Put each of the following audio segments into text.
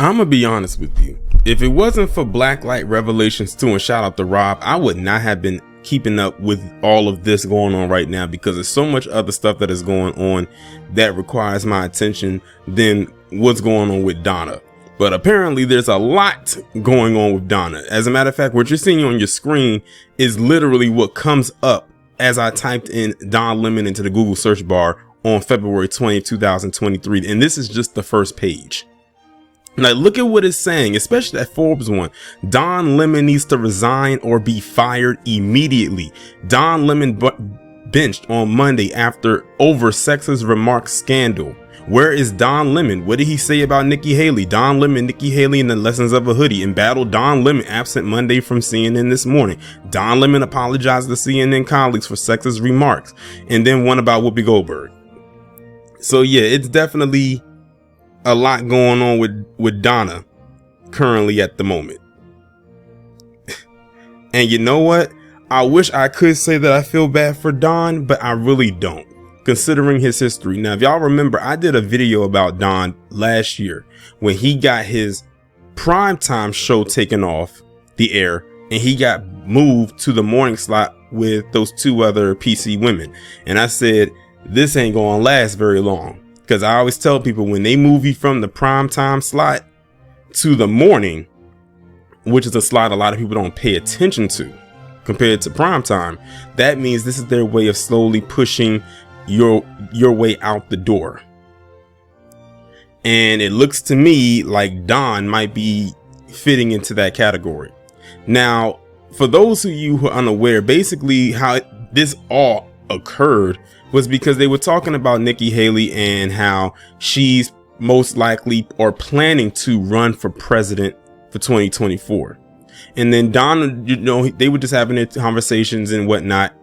I'm gonna be honest with you. If it wasn't for Blacklight Revelations 2, and shout out to Rob, I would not have been keeping up with all of this going on right now, because there's so much other stuff that is going on that requires my attention than what's going on with Donna. But apparently there's a lot going on with Donna. As a matter of fact, what you're seeing on your screen is literally what comes up as I typed in Don Lemon into the Google search bar on February 20th, 2023. And this is just the first page. Now look at what it's saying, especially that Forbes one. Don Lemon needs to resign or be fired immediately. Don Lemon benched on Monday after over sexist remarks scandal. Where is Don Lemon? What did he say about Nikki Haley? Don Lemon, Nikki Haley, and the Lessons of a Hoodie. Embattled Don Lemon absent Monday from CNN this morning. Don Lemon apologized to CNN colleagues for sexist remarks. And then one about Whoopi Goldberg. So yeah, it's definitely a lot going on with Donna currently at the moment. And you know what? I wish I could say that I feel bad for Don, but I really don't, considering his history. Now, if y'all remember, I did a video about Don last year when he got his primetime show taken off the air and he got moved to the morning slot with those two other PC women. And I said, this ain't gonna last very long. Because I always tell people, when they move you from the primetime slot to the morning, which is a slot a lot of people don't pay attention to compared to primetime, that means this is their way of slowly pushing your way out the door. And it looks to me like Don might be fitting into that category. Now, for those of you who are unaware, basically how this all occurred was because they were talking about Nikki Haley and how she's most likely or planning to run for president for 2024. And then Don, you know, they were just having their conversations and whatnot.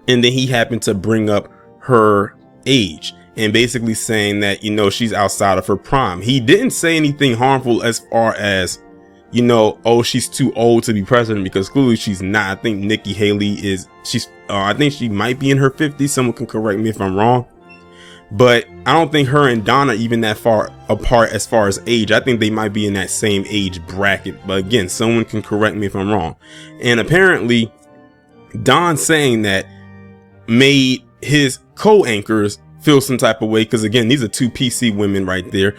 And then he happened to bring up her age and basically saying that, you know, she's outside of her prime. He didn't say anything harmful as far as, you know, oh, she's too old to be president, because clearly she's not. I think Nikki Haley I think she might be in her 50s. Someone can correct me if I'm wrong. But I don't think her and Donna are even that far apart as far as age. I think they might be in that same age bracket. But again, someone can correct me if I'm wrong. And apparently, Don saying that made his co-anchors feel some type of way. Because again, these are two PC women right there.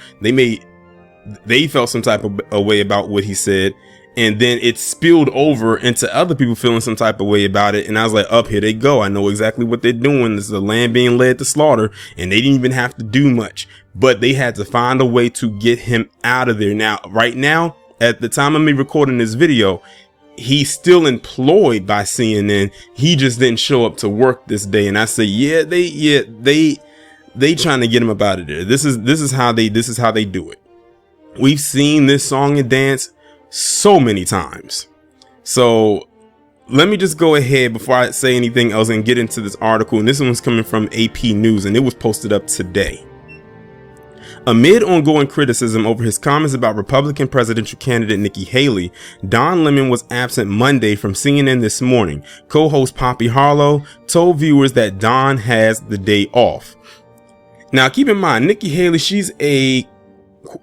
They felt some type of a way about what he said. And then it spilled over into other people feeling some type of way about it. And I was like, up here they go. I know exactly what they're doing. This is a lamb being led to slaughter. And they didn't even have to do much, but they had to find a way to get him out of there. Now, right now, at the time of me recording this video, he's still employed by CNN. He just didn't show up to work this day. And I say, they trying to get him up out of there. This is how they do it. We've seen this song and dance so many times. So let me just go ahead before I say anything else and get into this article. And this one's coming from AP News, and it was posted up today. Amid ongoing criticism over his comments about Republican presidential candidate Nikki Haley, Don Lemon was absent Monday from CNN this morning. Co-host Poppy Harlow told viewers that Don has the day off. Now, keep in mind, Nikki Haley, she's a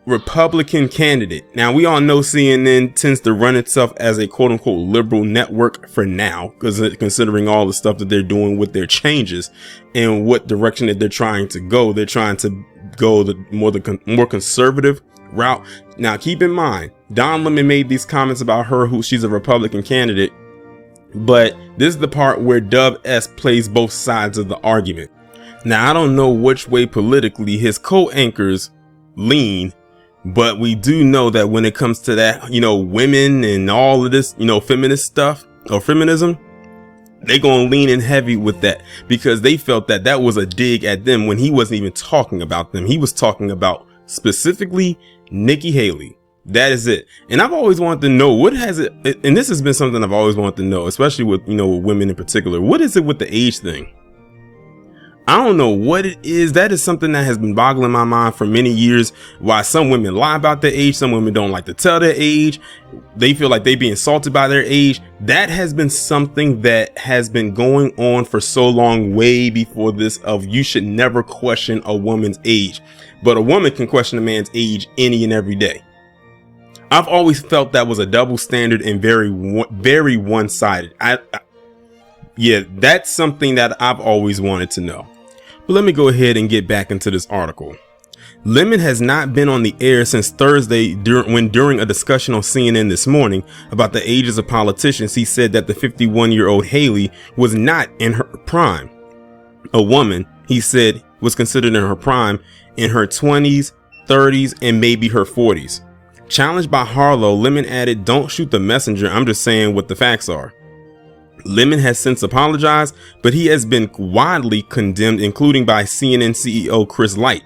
Republican candidate. Now, we all know CNN tends to run itself as a quote unquote liberal network for now, because considering all the stuff that they're doing with their changes and what direction that they're trying to go the more conservative route. Now, keep in mind, Don Lemon made these comments about her, who she's a Republican candidate, but this is the part where Dove S plays both sides of the argument. Now, I don't know which way politically his co-anchors lean, but we do know that when it comes to that, you know, women and all of this, you know, feminist stuff or feminism, they gonna lean in heavy with that, because they felt that that was a dig at them when he wasn't even talking about them. He was talking about specifically Nikki Haley. That is it. And I've always wanted to know, what has it, and this has been something I've always wanted to know, especially with, you know, with women in particular. What is it with the age thing? I don't know what it is. That is something that has been boggling my mind for many years. Why some women lie about their age. Some women don't like to tell their age. They feel like they be insulted by their age. That has been something that has been going on for so long, way before this, of you should never question a woman's age. But a woman can question a man's age any and every day. I've always felt that was a double standard and very one-sided. Yeah, that's something that I've always wanted to know. But let me go ahead and get back into this article. Lemon has not been on the air since Thursday during a discussion on CNN this morning about the ages of politicians. He said that the 51-year-old Haley was not in her prime. A woman, he said, was considered in her prime in her 20s, 30s, and maybe her 40s. Challenged by Harlow, Lemon added, "Don't shoot the messenger. I'm just saying what the facts are." Lemon has since apologized, but he has been widely condemned, including by CNN CEO Chris Light.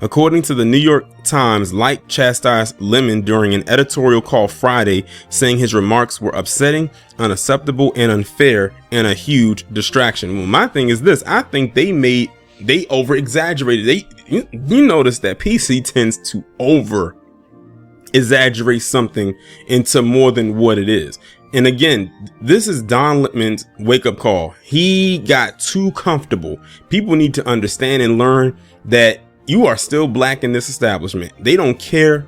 According to the New York Times, Light chastised Lemon during an editorial call Friday, saying his remarks were upsetting, unacceptable, and unfair, and a huge distraction. Well, my thing is this: I think they over exaggerated. You notice that PC tends to over exaggerate something into more than what it is. And again, this is Don Lemon's wake up call. He got too comfortable. People need to understand and learn that you are still black in this establishment. They don't care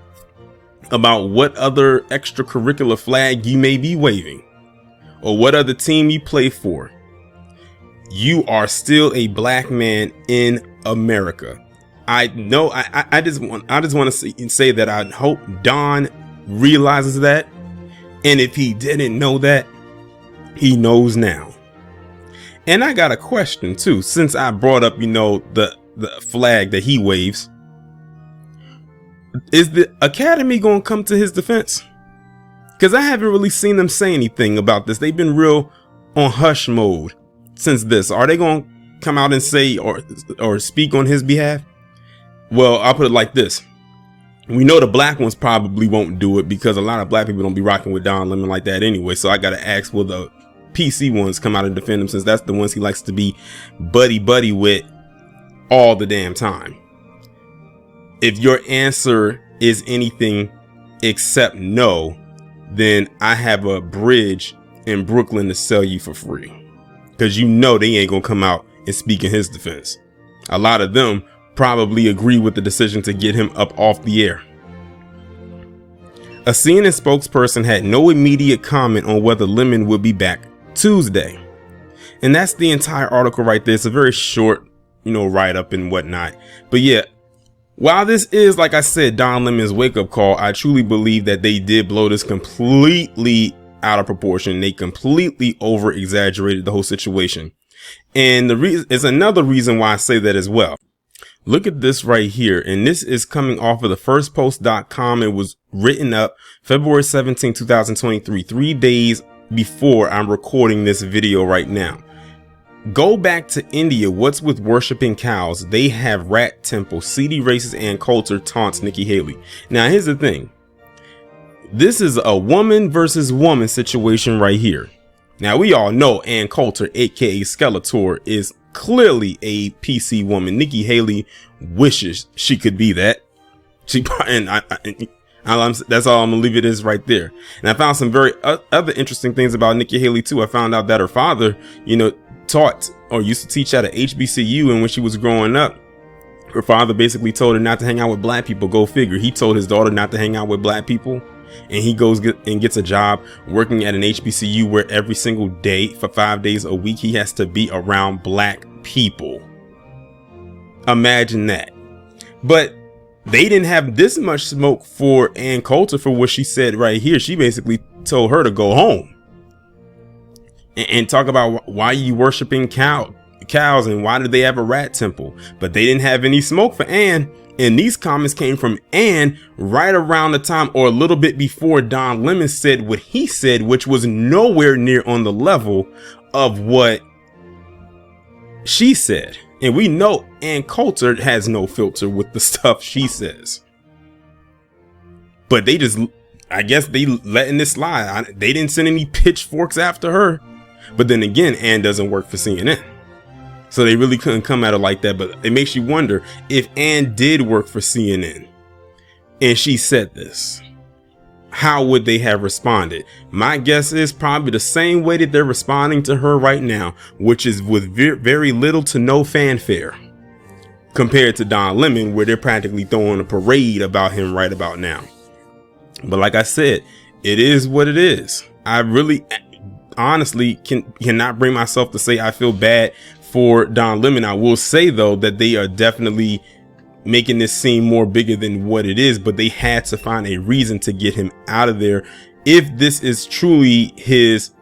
about what other extracurricular flag you may be waving or what other team you play for. You are still a black man in America. I know. I just want to say that I hope Don realizes that. And if he didn't know that, he knows now. And I got a question too, since I brought up, the flag that he waves. Is the Academy going to come to his defense? Because I haven't really seen them say anything about this. They've been real on hush mode since this. Are they going to come out and say or speak on his behalf? Well, I'll put it like this. We know the black ones probably won't do it because a lot of black people don't be rocking with Don Lemon like that anyway. So I got to ask, will the PC ones come out and defend him, since that's the ones he likes to be buddy with all the damn time? If your answer is anything except no, then I have a bridge in Brooklyn to sell you for free, because they ain't gonna come out and speak in his defense. A lot of them probably agree with the decision to get him up off the air. A CNN spokesperson had no immediate comment on whether Lemon will be back Tuesday. And that's the entire article right there. It's a very short, write up and whatnot. But yeah, while this is, like I said, Don Lemon's wake up call, I truly believe that they did blow this completely out of proportion. They completely over exaggerated the whole situation. And the reason is another reason why I say that as well. Look at this right here. And this is coming off of the firstpost.com. It was written up February 17, 2023, 3 days before I'm recording this video right now. Go back to India. What's with worshiping cows? They have rat temples. CD racist Ann Coulter taunts Nikki Haley. Now, here's the thing. This is a woman versus woman situation right here. Now, we all know Ann Coulter, aka Skeletor, is clearly a PC woman. Nikki Haley wishes she could be that. That's all I'm gonna leave it is right there. And I found some very other interesting things about Nikki Haley too. I found out that her father, taught or used to teach at a HBCU, and when she was growing up, her father basically told her not to hang out with black people. Go figure. He told his daughter not to hang out with black people, and he goes and gets a job working at an HBCU where every single day for 5 days a week he has to be around black people. Imagine that. But they didn't have this much smoke for Ann Coulter for what she said right here. She basically told her to go home and talk about why you worshiping cows and why did they have a rat temple. But they didn't have any smoke for Ann. And these comments came from Ann right around the time or a little bit before Don Lemon said what he said, which was nowhere near on the level of what she said. And we know Ann Coulter has no filter with the stuff she says. But I guess they letting this slide. They didn't send any pitchforks after her. But then again, Ann doesn't work for CNN. So they really couldn't come at her like that. But it makes you wonder, if Ann did work for CNN and she said this, how would they have responded? My guess is probably the same way that they're responding to her right now, which is with very little to no fanfare compared to Don Lemon, where they're practically throwing a parade about him right about now. But like I said, it is what it is. I really honestly cannot bring myself to say I feel bad for Don Lemon. I will say though that they are definitely making this seem more bigger than what it is, but they had to find a reason to get him out of there if this is truly his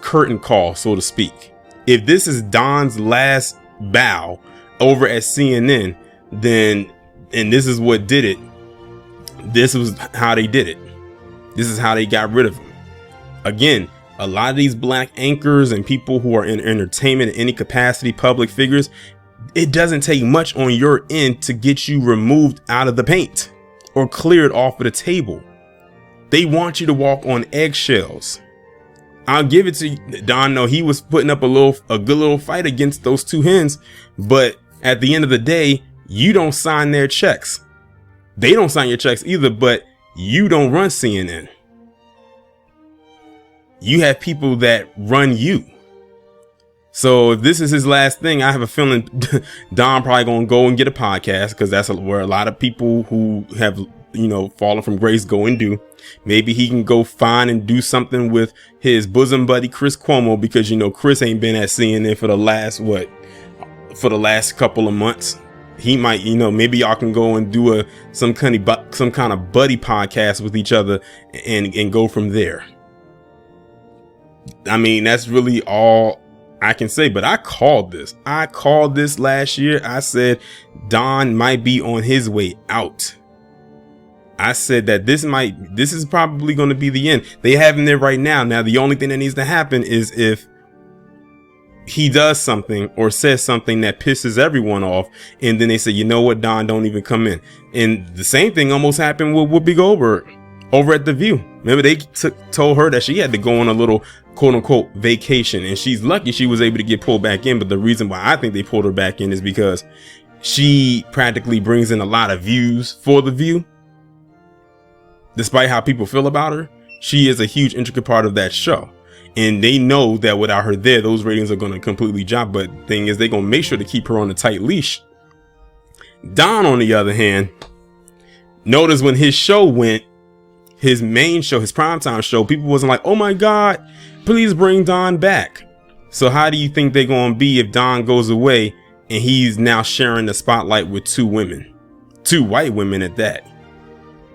curtain call, so to speak. If this is Don's last bow over at CNN, then, and this is what did it, this was how they did it. This is how they got rid of him. Again, a lot of these black anchors and people who are in entertainment in any capacity, public figures, it doesn't take much on your end to get you removed out of the paint or cleared off of the table. They want you to walk on eggshells. I'll give it to Don. No, he was putting up a good little fight against those two hens, but at the end of the day, you don't sign their checks. They don't sign your checks either, but you don't run CNN. You have people that run you. So if this is his last thing, I have a feeling Don probably gonna go and get a podcast, because that's where a lot of people who have, fallen from grace go and do. Maybe he can go find and do something with his bosom buddy Chris Cuomo, because Chris ain't been at CNN for the last couple of months. He might, maybe y'all can go and do some kind of buddy podcast with each other and go from there. I mean, that's really all I can say, but I called this last year. I said Don might be on his way out. I said that this is probably going to be the end. They have him there right now. Now, the only thing that needs to happen is if he does something or says something that pisses everyone off, and then they say, you know what, Don, don't even come in. And the same thing almost happened with Whoopi Goldberg over at The View. Remember, they told her that she had to go on a little quote unquote vacation, and she's lucky she was able to get pulled back in. But the reason why I think they pulled her back in is because she practically brings in a lot of views for The View. Despite how people feel about her, she is a huge intricate part of that show. And they know that without her there, those ratings are going to completely drop. But the thing is, they're going to make sure to keep her on a tight leash. Don, on the other hand, notice when his show went, his main show, his primetime show, people wasn't like, oh my God, please bring Don back. So how do you think they're going to be if Don goes away and he's now sharing the spotlight with two women, two white women at that?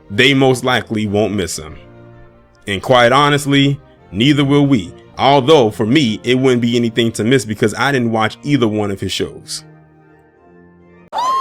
They most likely won't miss him. And quite honestly, neither will we. Although for me, it wouldn't be anything to miss because I didn't watch either one of his shows. Lord,